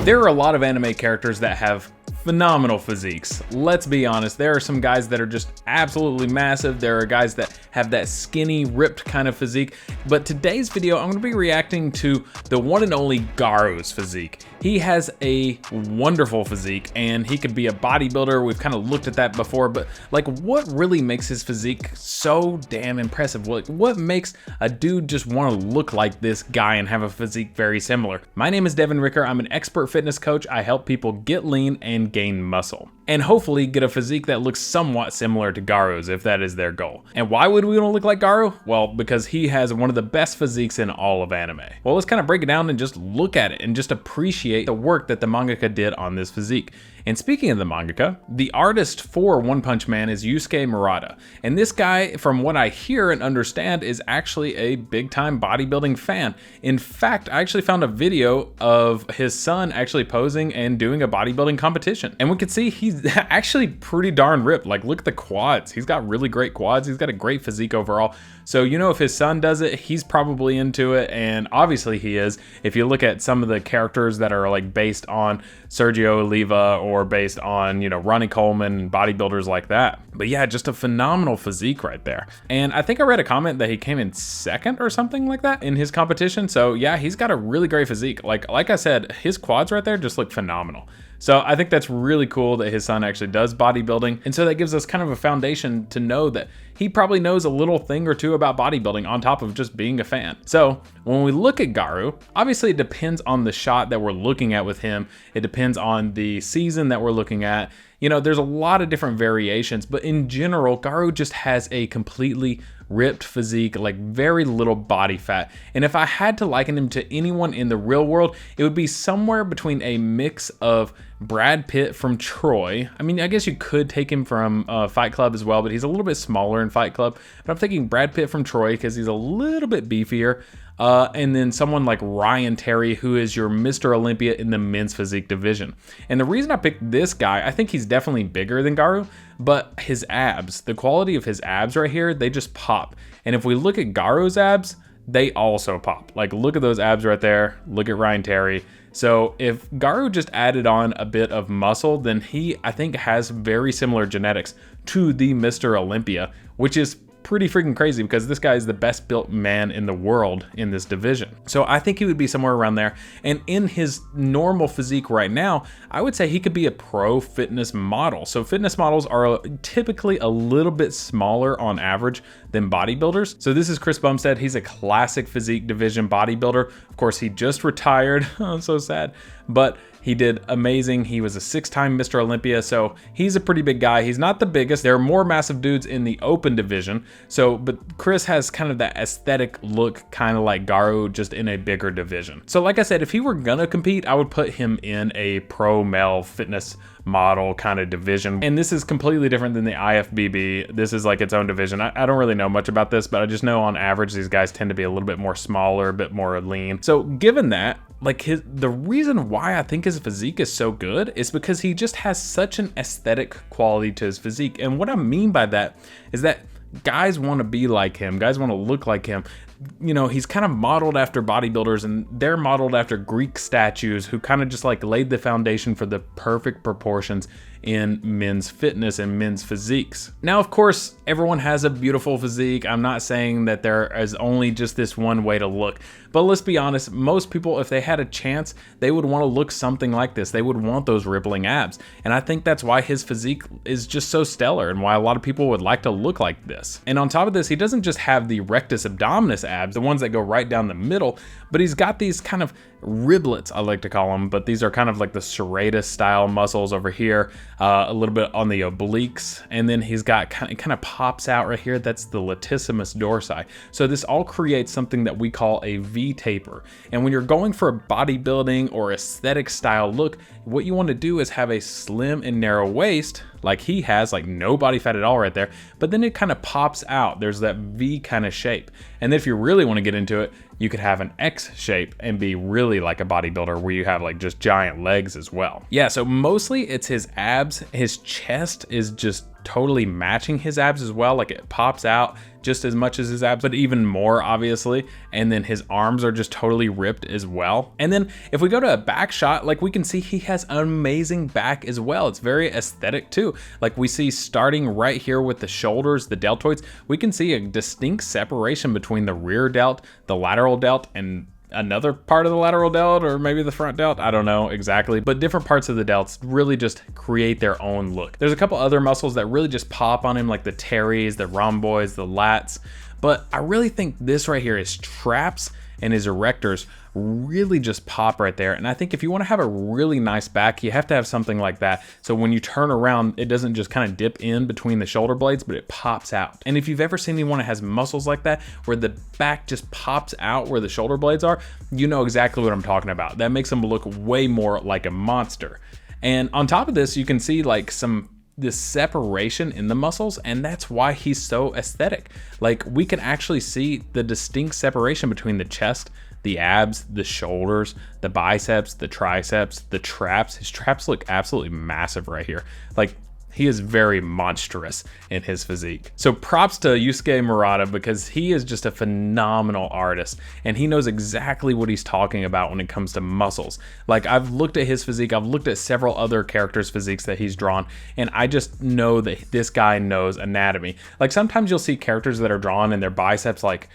There are a lot of anime characters that have phenomenal physiques. Let's be honest, there are some guys that are just absolutely massive. There are guys that have that skinny, ripped kind of physique. But today's video, I'm gonna be reacting to the one and only Garou's physique. He has a wonderful physique and he could be a bodybuilder. We've kind of looked at that before, but like what really makes his physique so damn impressive? What makes a dude just want to look like this guy and have a physique very similar? My name is Devin Ricker. I'm an expert fitness coach. I help people get lean and gain muscle, and hopefully get a physique that looks somewhat similar to Garou's if that is their goal. And why would we want to look like Garou? Well, because he has one of the best physiques in all of anime. Well, let's kind of break it down and just look at it and just appreciate the work that the mangaka did on this physique. And speaking of the mangaka, the artist for One Punch Man is Yusuke Murata. And this guy, from what I hear and understand, is actually a big time bodybuilding fan. In fact, I actually found a video of his son actually posing and doing a bodybuilding competition. And we can see he's actually pretty darn ripped. Like, look at the quads. He's got really great quads. He's got a great physique overall. So, you know, if his son does it, he's probably into it. And obviously he is. If you look at some of the characters that are like based on Sergio Oliva or based on, you know, Ronnie Coleman and bodybuilders like that. But yeah, just a phenomenal physique right there. And I think I read a comment that he came in second or something like that in his competition. So yeah, he's got a really great physique. Like I said, his quads right there just look phenomenal. So I think that's really cool that his son actually does bodybuilding. And so that gives us kind of a foundation to know that he probably knows a little thing or two about bodybuilding on top of just being a fan. So when we look at Garou, obviously it depends on the shot that we're looking at with him. It depends on the season that we're looking at. You know, there's a lot of different variations, but in general, Garou just has a completely ripped physique, like very little body fat. And if I had to liken him to anyone in the real world, it would be somewhere between a mix of Brad Pitt from Troy. I mean, I guess you could take him from Fight Club as well, but he's a little bit smaller in Fight Club. But I'm thinking Brad Pitt from Troy because he's a little bit beefier. And then someone like Ryan Terry, who is your Mr. Olympia in the men's physique division. And the reason I picked this guy, I think he's definitely bigger than Garou, but his abs, the quality of his abs right here, they just pop. And if we look at Garou's abs, they also pop. Like, look at those abs right there. Look at Ryan Terry. So if Garou just added on a bit of muscle, then he, I think, has very similar genetics to the Mr. Olympia, which is pretty freaking crazy because this guy is the best built man in the world in this division. So I think he would be somewhere around there. And in his normal physique right now, I would say he could be a pro fitness model. So fitness models are typically a little bit smaller on average than bodybuilders. So this is Chris Bumstead. He's a classic physique division bodybuilder. Of course, he just retired. Oh, so sad. But he did amazing. He was a 6-time Mr. Olympia, so he's a pretty big guy. He's not the biggest. There are more massive dudes in the open division. So, but Chris has kind of that aesthetic look, kind of like Garou, just in a bigger division. So like I said, if he were gonna compete, I would put him in a pro male fitness model kind of division. And this is completely different than the IFBB. This is like its own division. I don't really know much about this, but I just know on average, these guys tend to be a little bit more smaller, a bit more lean. So given that, like the reason why I think his physique is so good is because he just has such an aesthetic quality to his physique. And what I mean by that is that guys want to be like him. Guys want to look like him. You know, he's kind of modeled after bodybuilders, and they're modeled after Greek statues who kind of just like laid the foundation for the perfect proportions in men's fitness and men's physiques. Now, of course, everyone has a beautiful physique. I'm not saying that there is only just this one way to look, but let's be honest, most people, if they had a chance, they would want to look something like this. They would want those rippling abs. And I think that's why his physique is just so stellar and why a lot of people would like to look like this. And on top of this, he doesn't just have the rectus abdominis abs, the ones that go right down the middle, but he's got these kind of riblets, I like to call them, but these are kind of like the serratus style muscles over here, a little bit on the obliques, and then he's got it kind of pops out right here. That's the latissimus dorsi. So this all creates something that we call a V taper. And when you're going for a bodybuilding or aesthetic style look, what you want to do is have a slim and narrow waist, like he has, like no body fat at all right there, but then it kind of pops out. There's that V kind of shape. And if you really want to get into it, you could have an X shape and be really like a bodybuilder where you have like just giant legs as well. Yeah, so mostly it's his abs. His chest is just totally matching his abs as well. Like it pops out just as much as his abs, but even more obviously. And then his arms are just totally ripped as well. And then if we go to a back shot, like we can see he has an amazing back as well. It's very aesthetic too. Like we see starting right here with the shoulders, the deltoids, we can see a distinct separation between the rear delt, the lateral delt, and another part of the lateral delt, or maybe the front delt, I don't know exactly, but different parts of the delts really just create their own look. There's a couple other muscles that really just pop on him, like the teres, the rhomboids, the lats, but I really think this right here, his traps and his erectors, really just pop right there. And I think if you want to have a really nice back, you have to have something like that. So when you turn around, it doesn't just kind of dip in between the shoulder blades, but it pops out. And if you've ever seen anyone that has muscles like that, where the back just pops out where the shoulder blades are, you know exactly what I'm talking about. That makes them look way more like a monster. And on top of this, you can see like this separation in the muscles, and that's why he's so aesthetic. Like we can actually see the distinct separation between the chest, the abs, the shoulders, the biceps, the triceps, the traps. His traps look absolutely massive right here. Like he is very monstrous in his physique. So props to Yusuke Murata, because he is just a phenomenal artist and he knows exactly what he's talking about when it comes to muscles. Like I've looked at his physique, I've looked at several other characters' physiques that he's drawn, and I just know that this guy knows anatomy. Like sometimes you'll see characters that are drawn and their biceps like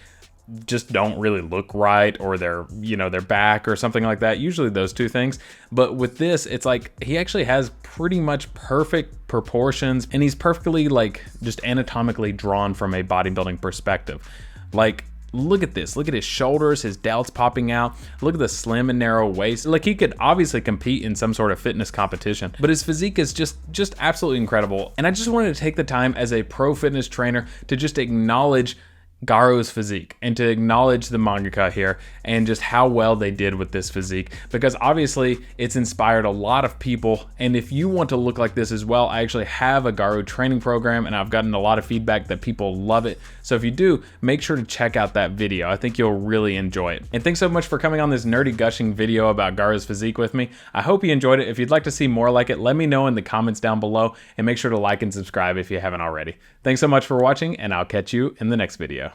just don't really look right, or their, you know, their back or something like that. Usually those two things. But with this, it's like he actually has pretty much perfect proportions, and he's perfectly like just anatomically drawn from a bodybuilding perspective. Like look at this, look at his shoulders, his delts popping out, look at the slim and narrow waist. Like he could obviously compete in some sort of fitness competition, but his physique is just absolutely incredible. And I just wanted to take the time as a pro fitness trainer to just acknowledge Garou's physique and to acknowledge the mangaka here and just how well they did with this physique, because obviously it's inspired a lot of people. And if you want to look like this as well, I actually have a Garou training program and I've gotten a lot of feedback that people love it. So if you do, make sure to check out that video. I think you'll really enjoy it. And thanks so much for coming on this nerdy gushing video about Garou's physique with me. I hope you enjoyed it. If you'd like to see more like it, let me know in the comments down below, and make sure to like and subscribe if you haven't already. Thanks so much for watching, and I'll catch you in the next video.